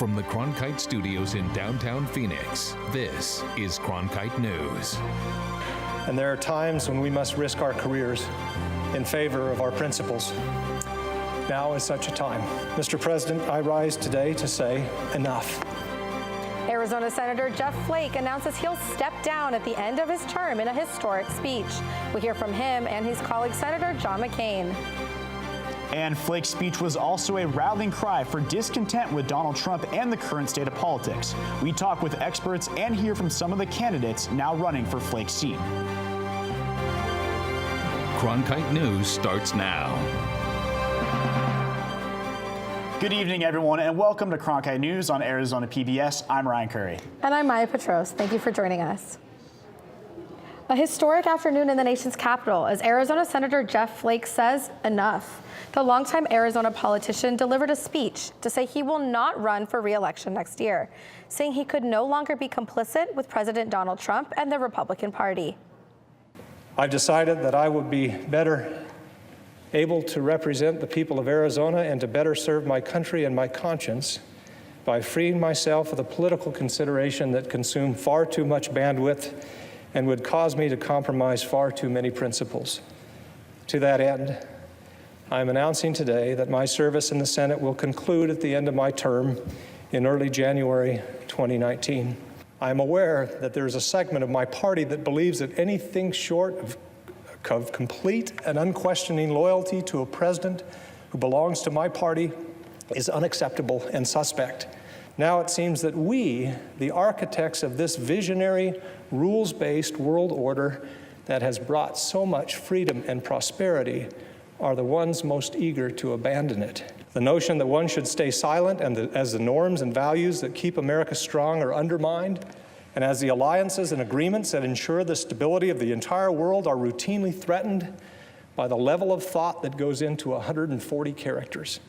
From the Cronkite studios in downtown Phoenix, this is Cronkite News. And there are times when we must risk our careers in favor of our principles. Now is such a time. Mr. President, I rise today to say enough. Arizona Senator Jeff Flake announces he'll step down at the end of his term in a historic speech. We'll hear from him and his colleague Senator John McCain. And Flake's speech was also a rallying cry for discontent with Donald Trump and the current state of politics. We talk with experts and hear from some of the candidates now running for Flake's seat. Cronkite News starts now. Good evening, everyone, and welcome to Cronkite News on Arizona PBS. I'm Ryan Curry. And I'm Maya Petros. Thank you for joining us. A historic afternoon in the nation's capital as Arizona Senator Jeff Flake says enough. The longtime Arizona politician delivered a speech to say he will not run for re-election next year, saying he could no longer be complicit with President Donald Trump and the Republican Party. I've decided that I would be better able to represent the people of Arizona and to better serve my country and my conscience by freeing myself of the political consideration that consumed far too much bandwidth and would cause me to compromise far too many principles. To that end, I am announcing today that my service in the Senate will conclude at the end of my term in early January 2019. I am aware that there is a segment of my party that believes that anything short of complete and unquestioning loyalty to a president who belongs to my party is unacceptable and suspect. Now it seems that we, the architects of this visionary, rules-based world order that has brought so much freedom and prosperity, are the ones most eager to abandon it. The notion that one should stay silent and as the norms and values that keep America strong are undermined, and as the alliances and agreements that ensure the stability of the entire world are routinely threatened by the level of thought that goes into 140 characters.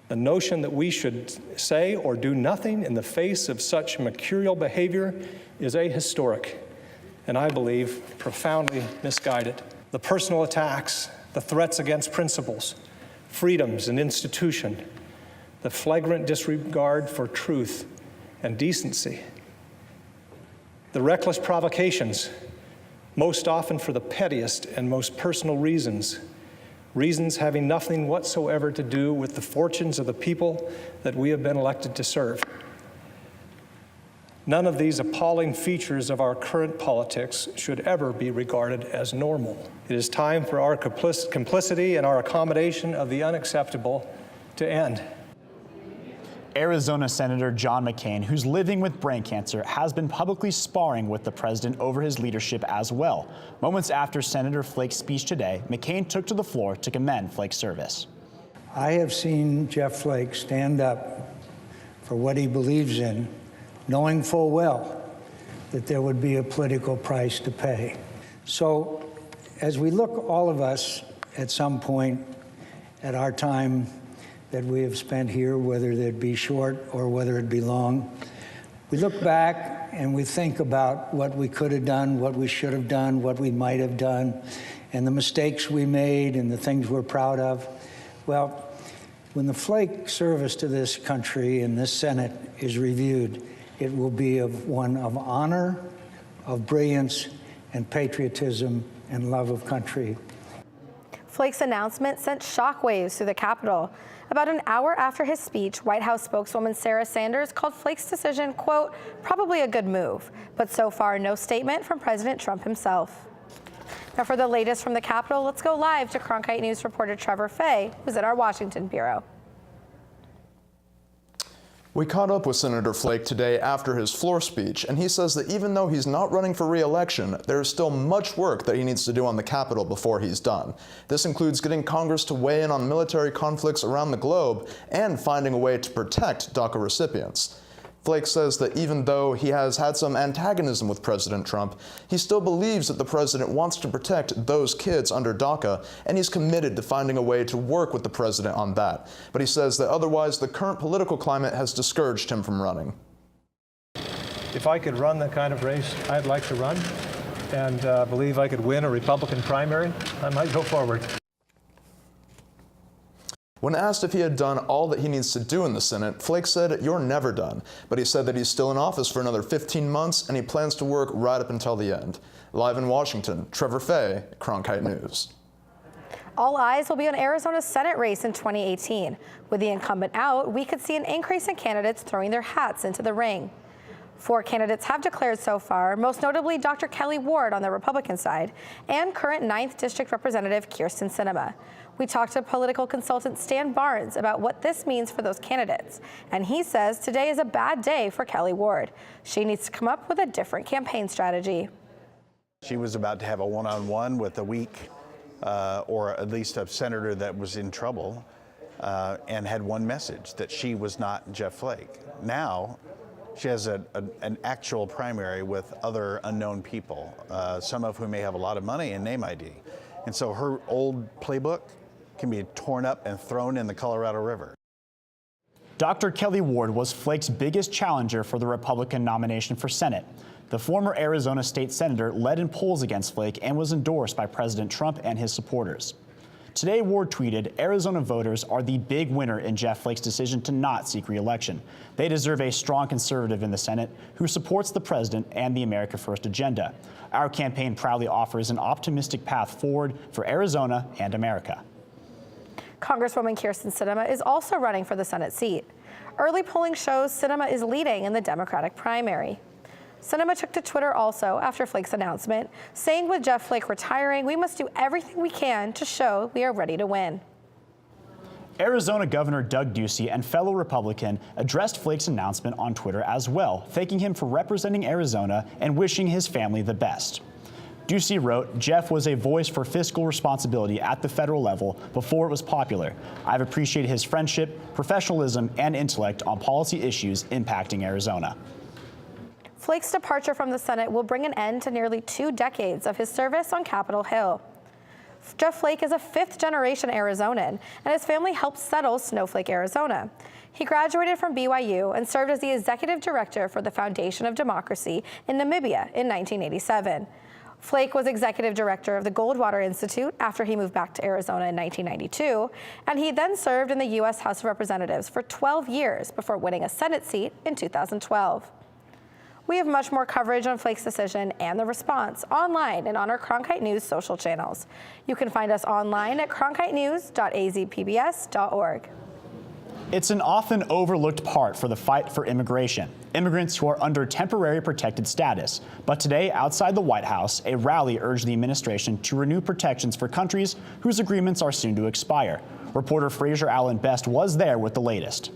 The notion that we should say or do nothing in the face of such mercurial behavior is ahistoric, and I believe profoundly misguided. The personal attacks, the threats against principles, freedoms and institution, the flagrant disregard for truth and decency, the reckless provocations, most often for the pettiest and most personal reasons having nothing whatsoever to do with the fortunes of the people that we have been elected to serve. None of these appalling features of our current politics should ever be regarded as normal. It is time for our complicity and our accommodation of the unacceptable to end. Arizona Senator John McCain, who's living with brain cancer, has been publicly sparring with the president over his leadership as well. Moments after Senator Flake's speech today, McCain took to the floor to commend Flake's service. I have seen Jeff Flake stand up for what he believes in, knowing full well that there would be a political price to pay. So as we look, all of us, at some point at our time that we have spent here, whether it be short or whether it be long, we look back and we think about what we could have done, what we should have done, what we might have done, and the mistakes we made and the things we're proud of. Well, when the Flake service to this country and this Senate is reviewed, it will be one of honor, of brilliance, and patriotism and love of country. Flake's announcement sent shockwaves through the Capitol. About an hour after his speech, White House spokeswoman Sarah Sanders called Flake's decision, quote, probably a good move, but so far no statement from President Trump himself. Now for the latest from the Capitol, let's go live to Cronkite News reporter Trevor Fay, who's at our Washington bureau. We caught up with Senator Flake today after his floor speech, and he says that even though he's not running for re-election, there is still much work that he needs to do on the Capitol before he's done. This includes getting Congress to weigh in on military conflicts around the globe and finding a way to protect DACA recipients. Flake says that even though he has had some antagonism with President Trump, he still believes that the president wants to protect those kids under DACA, and he's committed to finding a way to work with the president on that. But he says that otherwise the current political climate has discouraged him from running. If I could run the kind of race I'd like to run and believe I could win a Republican primary, I might go forward. When asked if he had done all that he needs to do in the Senate, Flake said, "You're never done." But he said that he's still in office for another 15 months and he plans to work right up until the end. Live in Washington, Trevor Fay, Cronkite News. All eyes will be on Arizona's Senate race in 2018. With the incumbent out, we could see an increase in candidates throwing their hats into the ring. 4 candidates have declared so far, most notably Dr. Kelly Ward on the Republican side and current 9th District Representative Kyrsten Sinema. We talked to political consultant Stan Barnes about what this means for those candidates, and he says today is a bad day for Kelly Ward. She needs to come up with a different campaign strategy. She was about to have a one-on-one with a weak, or at least a senator that was in trouble, and had one message, that she was not Jeff Flake. Now, she has an actual primary with other unknown people, some of whom may have a lot of money and name ID. And so her old playbook can be torn up and thrown in the Colorado River. Dr. Kelly Ward was Flake's biggest challenger for the Republican nomination for Senate. The former Arizona state senator led in polls against Flake and was endorsed by President Trump and his supporters. Today, Ward tweeted, "Arizona voters are the big winner in Jeff Flake's decision to not seek re-election. They deserve a strong conservative in the Senate who supports the president and the America First agenda. Our campaign proudly offers an optimistic path forward for Arizona and America." Congresswoman Kyrsten Sinema is also running for the Senate seat. Early polling shows Sinema is leading in the Democratic primary. Sinema took to Twitter also after Flake's announcement, saying with Jeff Flake retiring, we must do everything we can to show we are ready to win. Arizona Governor Doug Ducey and fellow Republican addressed Flake's announcement on Twitter as well, thanking him for representing Arizona and wishing his family the best. Ducey wrote, "Jeff was a voice for fiscal responsibility at the federal level before it was popular. I've appreciated his friendship, professionalism, and intellect on policy issues impacting Arizona." Flake's departure from the Senate will bring an end to nearly 2 decades of his service on Capitol Hill. Jeff Flake is a 5th-generation Arizonan, and his family helped settle Snowflake, Arizona. He graduated from BYU and served as the executive director for the Foundation of Democracy in Namibia in 1987. Flake was executive director of the Goldwater Institute after he moved back to Arizona in 1992, and he then served in the U.S. House of Representatives for 12 years before winning a Senate seat in 2012. We have much more coverage on Flake's decision and the response online and on our Cronkite News social channels. You can find us online at cronkitenews.azpbs.org. It's an often overlooked part for the fight for immigration, immigrants who are under temporary protected status. But today, outside the White House, a rally urged the administration to renew protections for countries whose agreements are soon to expire. Reporter Fraser Allen Best was there with the latest.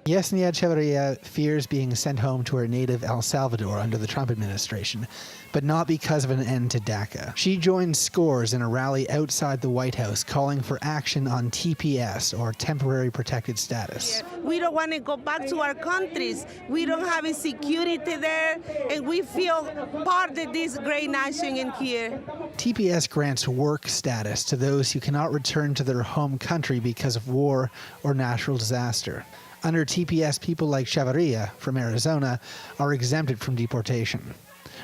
Yesenia Echeverria fears being sent home to her native El Salvador under the Trump administration, but not because of an end to DACA. She joined scores in a rally outside the White House calling for action on TPS, or temporary protected status. We don't want to go back to our countries. We don't have a security there, and we feel part of this great nation in here. TPS grants work status to those who cannot return to their home country because of war or natural disaster. Under TPS, people like Chavarria from Arizona are exempted from deportation.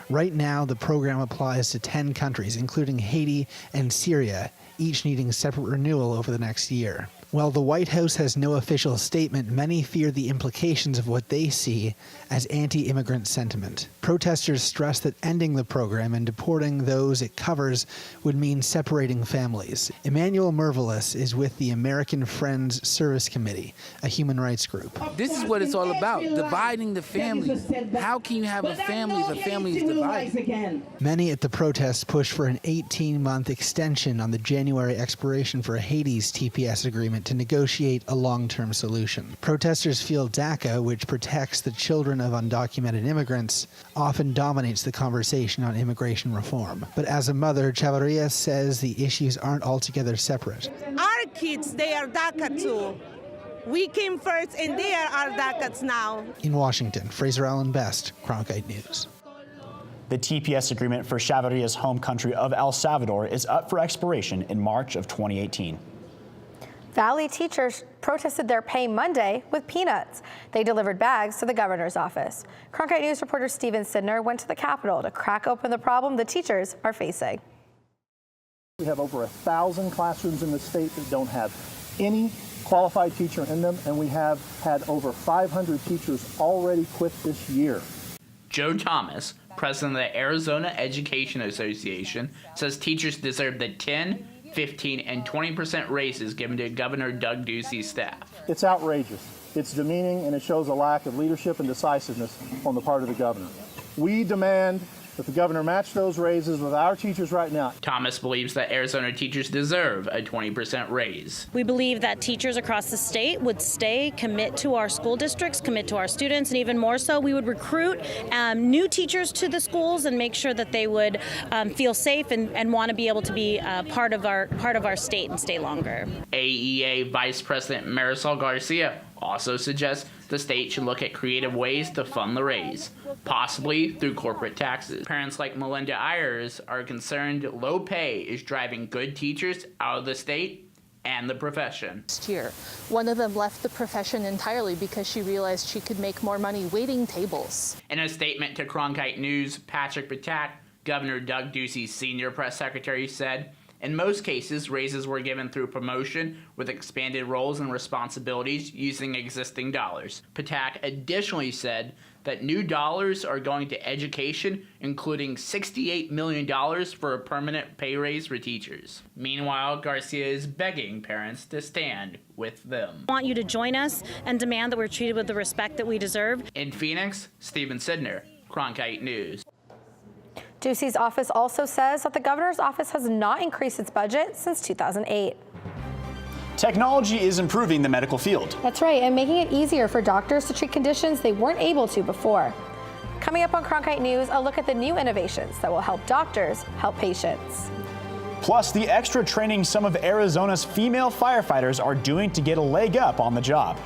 Right now, the program applies to 10 countries, including Haiti and Syria, each needing separate renewal over the next year. While the White House has no official statement, many fear the implications of what they see as anti-immigrant sentiment. Protesters stress that ending the program and deporting those it covers would mean separating families. Emmanuel Mervelis is with the American Friends Service Committee, a human rights group. This is what it's all about, dividing the family. How can you have a family if a family is divided? Many at the protest push for an 18-month extension on the January expiration for Haiti's TPS agreement to negotiate a long-term solution. Protesters feel DACA, which protects the children of undocumented immigrants, often dominates the conversation on immigration reform. But as a mother, Chavarria says the issues aren't altogether separate. Our kids, they are DACA too. We came first and they are our DACAs now. In Washington, Fraser Allen Best, Cronkite News. The TPS agreement for Chavarria's home country of El Salvador is up for expiration in March of 2018. Valley teachers protested their pay Monday with peanuts. They delivered bags to the governor's office. Cronkite News reporter Steven Sidner went to the Capitol to crack open the problem the teachers are facing. We have over 1,000 classrooms in the state that don't have any qualified teacher in them, and we have had over 500 teachers already quit this year. Joe Thomas, president of the Arizona Education Association, says teachers deserve the 10, 15, and 20% raises given to Governor Doug Ducey's staff. It's outrageous. It's demeaning, and it shows a lack of leadership and decisiveness on the part of the governor. We demand that the governor match those raises with our teachers right now. Thomas believes that Arizona teachers deserve a 20% raise. We believe that teachers across the state would stay, commit to our school districts, commit to our students, and even more so, we would recruit new teachers to the schools and make sure that they would feel safe and want to be able to be part of our state and stay longer. AEA Vice President Marisol Garcia also suggests the state should look at creative ways to fund the raise, possibly through corporate taxes. Parents like Melinda Ayers are concerned low pay is driving good teachers out of the state and the profession. Last year, one of them left the profession entirely because she realized she could make more money waiting tables. In a statement to Cronkite News, Patrick Patak, Governor Doug Ducey's senior press secretary, said, in most cases, raises were given through promotion with expanded roles and responsibilities using existing dollars. Patak additionally said that new dollars are going to education, including $68 million for a permanent pay raise for teachers. Meanwhile, Garcia is begging parents to stand with them. I want you to join us and demand that we're treated with the respect that we deserve. In Phoenix, Stephen Sidner, Cronkite News. Ducey's office also says that the governor's office has not increased its budget since 2008. Technology is improving the medical field. That's right, and making it easier for doctors to treat conditions they weren't able to before. Coming up on Cronkite News, a look at the new innovations that will help doctors help patients. Plus, the extra training some of Arizona's female firefighters are doing to get a leg up on the job.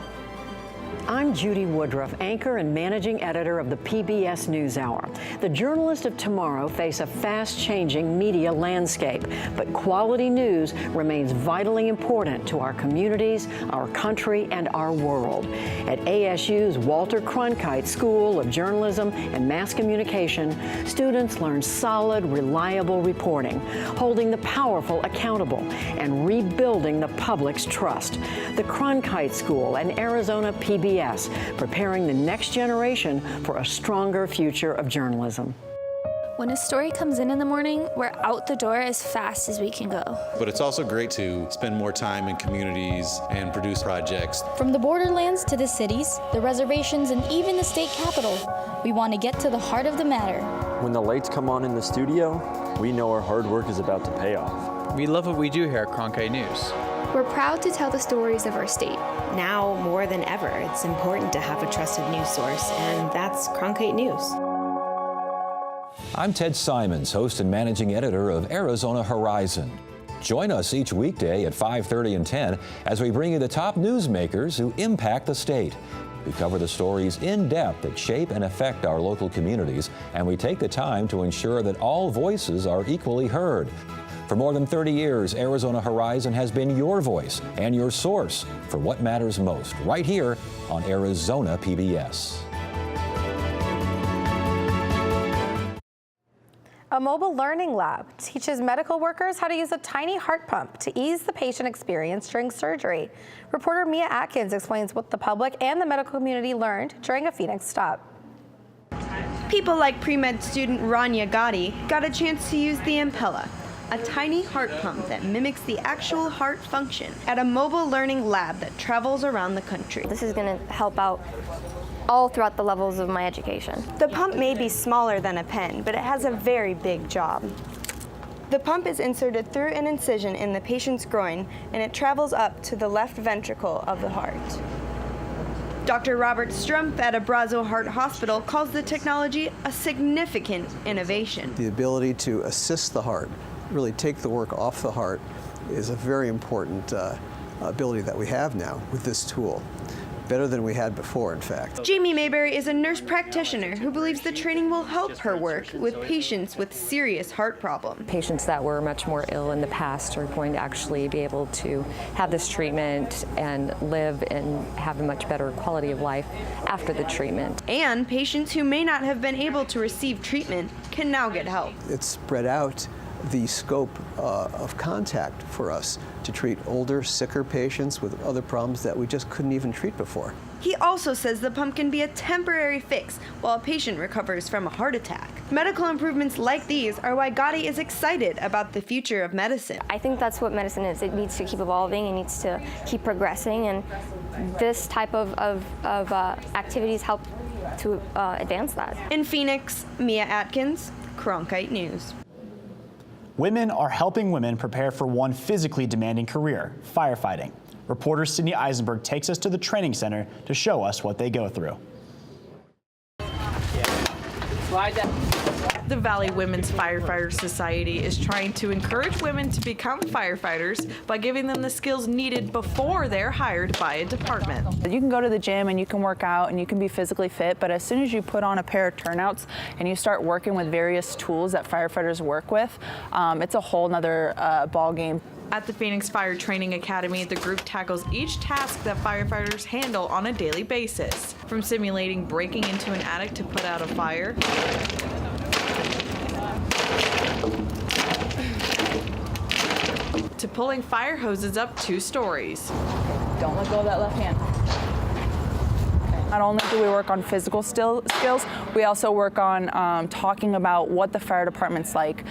I'm Judy Woodruff, anchor and managing editor of the PBS NewsHour. The journalists of tomorrow face a fast-changing media landscape, but quality news remains vitally important to our communities, our country, and our world. At ASU's Walter Cronkite School of Journalism and Mass Communication, students learn solid, reliable reporting, holding the powerful accountable, and rebuilding the public's trust. The Cronkite School and Arizona PBS, preparing the next generation for a stronger future of journalism. When a story comes in the morning, we're out the door as fast as we can go. But it's also great to spend more time in communities and produce projects. From the borderlands to the cities, the reservations, and even the state capitol, we want to get to the heart of the matter. When the lights come on in the studio, we know our hard work is about to pay off. We love what we do here at Cronkite News. We're proud to tell the stories of our state. Now more than ever, it's important to have a trusted news source, and that's Cronkite News. I'm Ted Simons, host and managing editor of Arizona Horizon. Join us each weekday at 5:30 and 10 as we bring you the top newsmakers who impact the state. We cover the stories in depth that shape and affect our local communities, and we take the time to ensure that all voices are equally heard. For more than 30 years, Arizona Horizon has been your voice and your source for what matters most, right here on Arizona PBS. A mobile learning lab teaches medical workers how to use a tiny heart pump to ease the patient experience during surgery. Reporter Mia Atkins explains what the public and the medical community learned during a Phoenix stop. People like pre-med student Rania Gotti got a chance to use the Impella, a tiny heart pump that mimics the actual heart function, at a mobile learning lab that travels around the country. This is going to help out all throughout the levels of my education. The pump may be smaller than a pen, but it has a very big job. The pump is inserted through an incision in the patient's groin, and it travels up to the left ventricle of the heart. Dr. Robert Strumpf at Abrazo Heart Hospital calls the technology a significant innovation. The ability to assist the heart, really take the work off the heart, is a very important ability that we have now with this tool. Better than we had before, in fact. Jamie Mayberry is a nurse practitioner who believes the training will help her work with patients with serious heart problems. Patients that were much more ill in the past are going to actually be able to have this treatment and live and have a much better quality of life after the treatment. And patients who may not have been able to receive treatment can now get help. It's spread out the scope of contact for us to treat older, sicker patients with other problems that we just couldn't even treat before. He also says the pump can be a temporary fix while a patient recovers from a heart attack. Medical improvements like these are why Gotti is excited about the future of medicine. I think that's what medicine is. It needs to keep evolving, it needs to keep progressing, and this type of activities help to advance that. In Phoenix, Mia Atkins, Cronkite News. Women are helping women prepare for one physically demanding career, firefighting. Reporter Sydney Eisenberg takes us to the training center to show us what they go through. The Valley Women's Firefighter Society is trying to encourage women to become firefighters by giving them the skills needed before they're hired by a department. You can go to the gym and you can work out and you can be physically fit, but as soon as you put on a pair of turnouts and you start working with various tools that firefighters work with, it's a whole nother ball game. At the Phoenix Fire Training Academy, the group tackles each task that firefighters handle on a daily basis, from simulating breaking into an attic to put out a fire, to pulling fire hoses up 2 stories. Don't let go of that left hand. Not only do we work on physical skills, we also work on talking about what the fire department's like,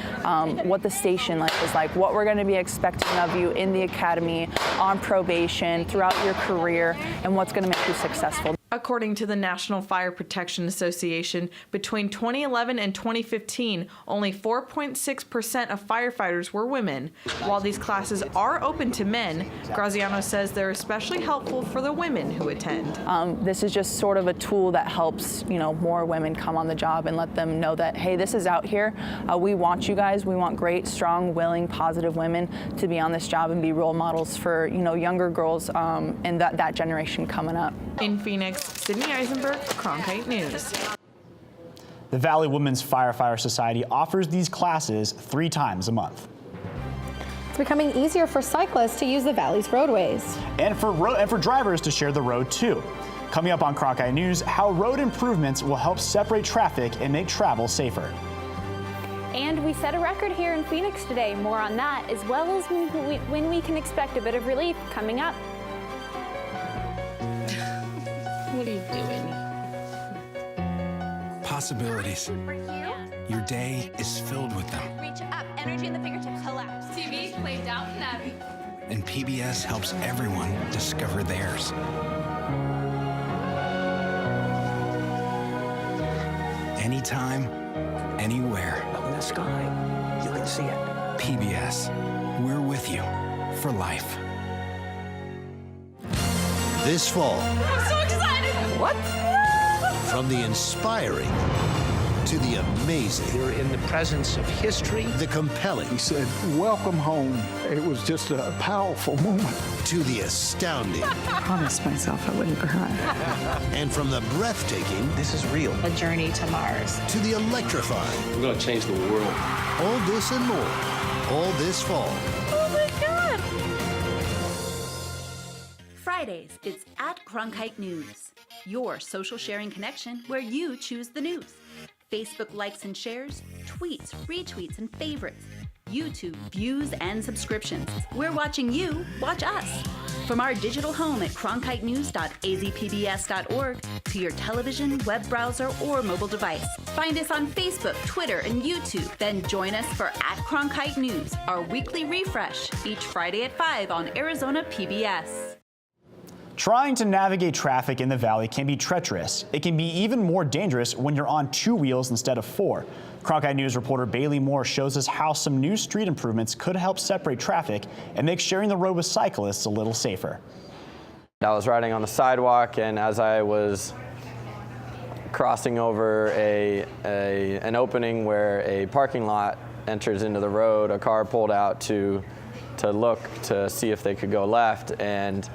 what the station is like, what we're going to be expecting of you in the academy, on probation, throughout your career, and what's going to make you successful. According to the National Fire Protection Association, between 2011 and 2015, only 4.6% of firefighters were women. While these classes are open to men, Graziano says they're especially helpful for the women who attend. This is just sort of a tool that helps, more women come on the job and let them know that, hey, this is out here. We want you guys. We want great, strong, willing, positive women to be on this job and be role models for, younger girls and that generation coming up. In Phoenix, Sydney Eisenberg, Cronkite News. The Valley Women's Firefighter Society offers these classes 3 times a month. It's becoming easier for cyclists to use the Valley's roadways. And for drivers to share the road too. Coming up on Cronkite News, how road improvements will help separate traffic and make travel safer. And we set a record here in Phoenix today. More on that, as well as when we can expect a bit of relief coming up. What are you doing? Possibilities. Your day is filled with them. Reach up, energy in the fingertips, collapse. TV, play Downton Abbey. And PBS helps everyone discover theirs. Anytime, anywhere. Up in the sky, you can see it. PBS, we're with you for life. This fall. I'm so excited! What? From the inspiring to the amazing. You're in the presence of history. The compelling. He said, welcome home. It was just a powerful moment. To the astounding. I promised myself I wouldn't cry. And from the breathtaking. This is real. A journey to Mars. To the electrifying. We're going to change the world. All this and more. All this fall. Oh my God! Fridays, it's at Cronkite News, your social sharing connection where you choose the news. Facebook likes and shares, tweets, retweets, and favorites. YouTube views and subscriptions. We're watching you watch us. From our digital home at cronkitenews.azpbs.org to your television, web browser, or mobile device. Find us on Facebook, Twitter, and YouTube. Then join us for at Cronkite News, our weekly refresh, each Friday at 5 on Arizona PBS. Trying to navigate traffic in the Valley can be treacherous. It can be even more dangerous when you're on 2 wheels instead of 4. Cronkite News reporter Bailey Moore shows us how some new street improvements could help separate traffic and make sharing the road with cyclists a little safer. I was riding on the sidewalk, and as I was crossing over an opening where a parking lot enters into the road, a car pulled out to look to see if they could go left, and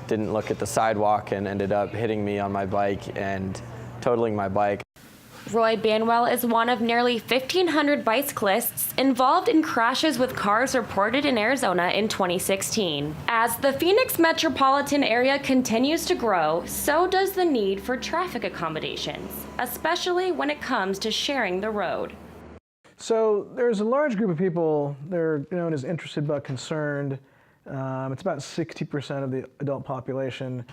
didn't look at the sidewalk and ended up hitting me on my bike and totaling my bike. Roy Banwell is one of nearly 1,500 bicyclists involved in crashes with cars reported in Arizona in 2016. As the Phoenix metropolitan area continues to grow, so does the need for traffic accommodations, especially when it comes to sharing the road. So there's a large group of people, they're known as interested but concerned. It's about 60% of the adult population.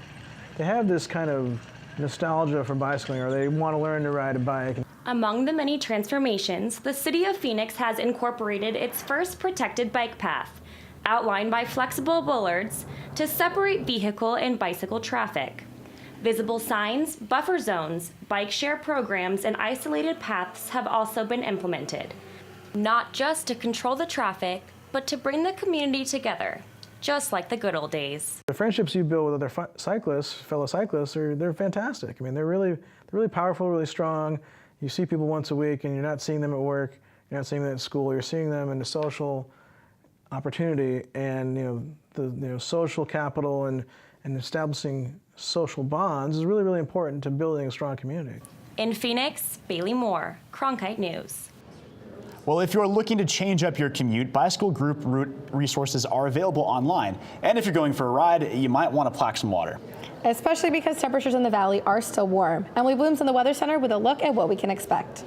They have this kind of nostalgia for bicycling, or they want to learn to ride a bike. Among the many transformations, the city of Phoenix has incorporated its first protected bike path, outlined by flexible bollards to separate vehicle and bicycle traffic. Visible signs, buffer zones, bike share programs, and isolated paths have also been implemented, not just to control the traffic, but to bring the community together, just like the good old days. The friendships you build with other cyclists, fellow cyclists, they're fantastic. I mean, they're really powerful, really strong. You see people once a week, and you're not seeing them at work, you're not seeing them at school, you're seeing them in a social opportunity, and the social capital and establishing social bonds is really, really important to building a strong community. In Phoenix, Bailey Moore, Cronkite News. Well, if you're looking to change up your commute, bicycle group route resources are available online. And if you're going for a ride, you might want to pack some water. Especially because temperatures in the valley are still warm. Emily Bloom's in the Weather Center with a look at what we can expect.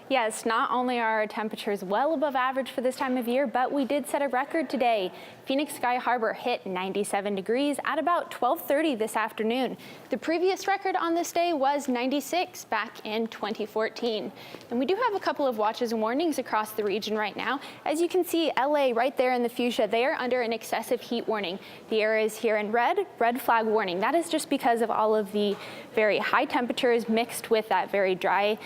Yes, not only are our temperatures well above average for this time of year, but we did set a record today. Phoenix Sky Harbor hit 97 degrees at about 12:30 this afternoon. The previous record on this day was 96 back in 2014. And we do have a couple of watches and warnings across the region right now. As you can see, LA right there in the fuchsia, they are under an excessive heat warning. The areas here in red flag warning. That is just because of all of the very high temperatures mixed with that very dry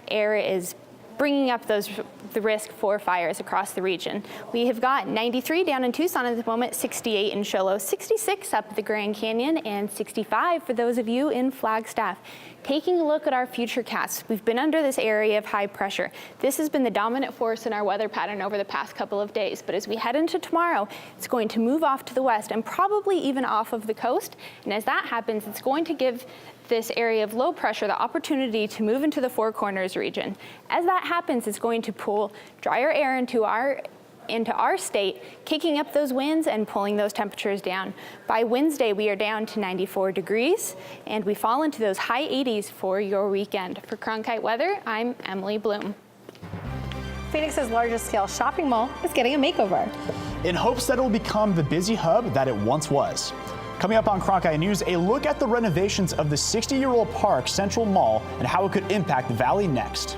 air is bringing up the risk for fires across the region. We have got 93 down in Tucson at the moment, 68 in Show Low, 66 up at the Grand Canyon, and 65 for those of you in Flagstaff. Taking a look at our futurecasts, we've been under this area of high pressure. This has been the dominant force in our weather pattern over the past couple of days, but as we head into tomorrow, it's going to move off to the west and probably even off of the coast. And as that happens, it's going to give this area of low pressure the opportunity to move into the Four Corners region. As that happens, it's going to pull drier air into our state, kicking up those winds and pulling those temperatures down. By Wednesday, we are down to 94 degrees, and we fall into those high 80s for your weekend. For Cronkite Weather, I'm Emily Bloom. Phoenix's largest scale shopping mall is getting a makeover, in hopes that it will become the busy hub that it once was. Coming up on Cronkite News, a look at the renovations of the 60-year-old Park Central Mall and how it could impact the Valley next.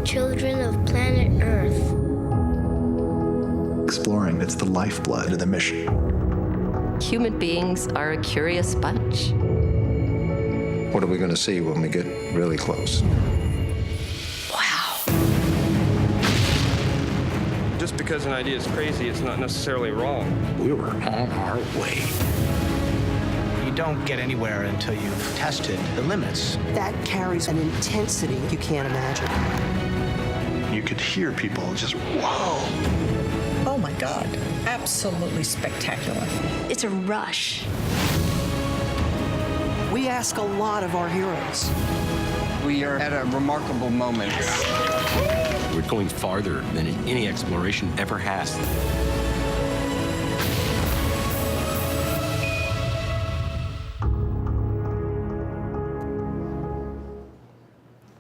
Children of planet Earth. Exploring, it's the lifeblood of the mission. Human beings are a curious bunch. What are we going to see when we get really close? Wow. Just because an idea is crazy, it's not necessarily wrong. We were on our way. You don't get anywhere until you've tested the limits. That carries an intensity you can't imagine. You could hear people just, whoa. Oh my God, absolutely spectacular. It's a rush. We ask a lot of our heroes. We are at a remarkable moment. We're going farther than any exploration ever has.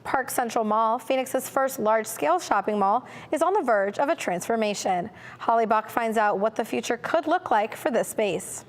Park Central Mall, Phoenix's first large-scale shopping mall, is on the verge of a transformation. Holly Buck finds out what the future could look like for this space.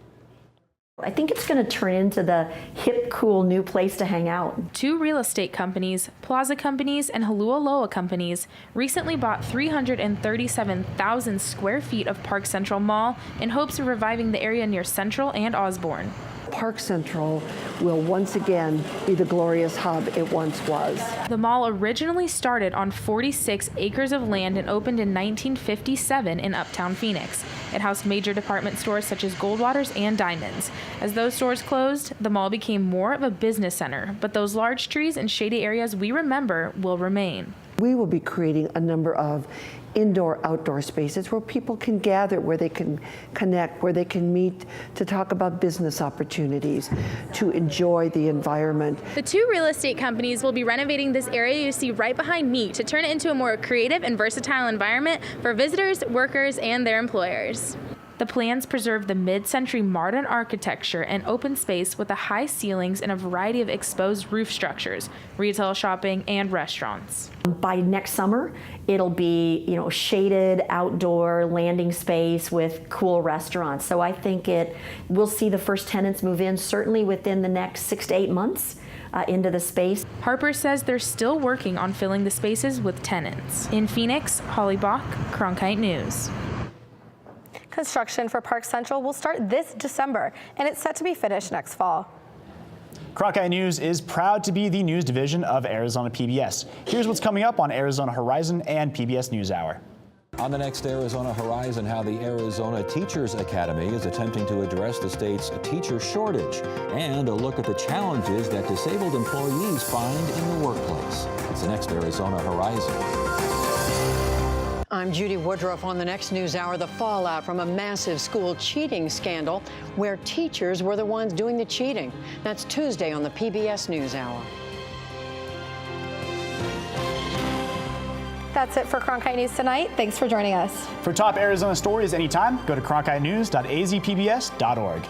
I think it's going to turn into the hip, cool new place to hang out. Two real estate companies, Plaza Companies and Holualoa Companies, recently bought 337,000 square feet of Park Central Mall in hopes of reviving the area near Central and Osborne. Park Central will once again be the glorious hub it once was. The mall originally started on 46 acres of land and opened in 1957 in Uptown Phoenix. It housed major department stores such as Goldwater's and Diamonds. As those stores closed, the mall became more of a business center, but those large trees and shady areas we remember will remain. We will be creating a number of indoor-outdoor spaces where people can gather, where they can connect, where they can meet to talk about business opportunities, to enjoy the environment. The two real estate companies will be renovating this area you see right behind me to turn it into a more creative and versatile environment for visitors, workers, and their employers. The plans preserve the mid-century modern architecture and open space with the high ceilings and a variety of exposed roof structures, retail shopping, and restaurants. By next summer, it'll be, shaded outdoor landing space with cool restaurants. So I think we'll see the first tenants move in certainly within the next 6 to 8 months. Into the space. Harper says they're still working on filling the spaces with tenants. In Phoenix, Holly Bach, Cronkite News. Construction for Park Central will start this December, and it's set to be finished next fall. Cronkite News is proud to be the news division of Arizona PBS. Here's what's coming up on Arizona Horizon and PBS NewsHour. On the next Arizona Horizon, how the Arizona Teachers Academy is attempting to address the state's teacher shortage, and a look at the challenges that disabled employees find in the workplace. It's the next Arizona Horizon. I'm Judy Woodruff. On the next NewsHour, the fallout from a massive school cheating scandal where teachers were the ones doing the cheating. That's Tuesday on the PBS NewsHour. That's it for Cronkite News tonight. Thanks for joining us. For top Arizona stories anytime, go to cronkitenews.azpbs.org.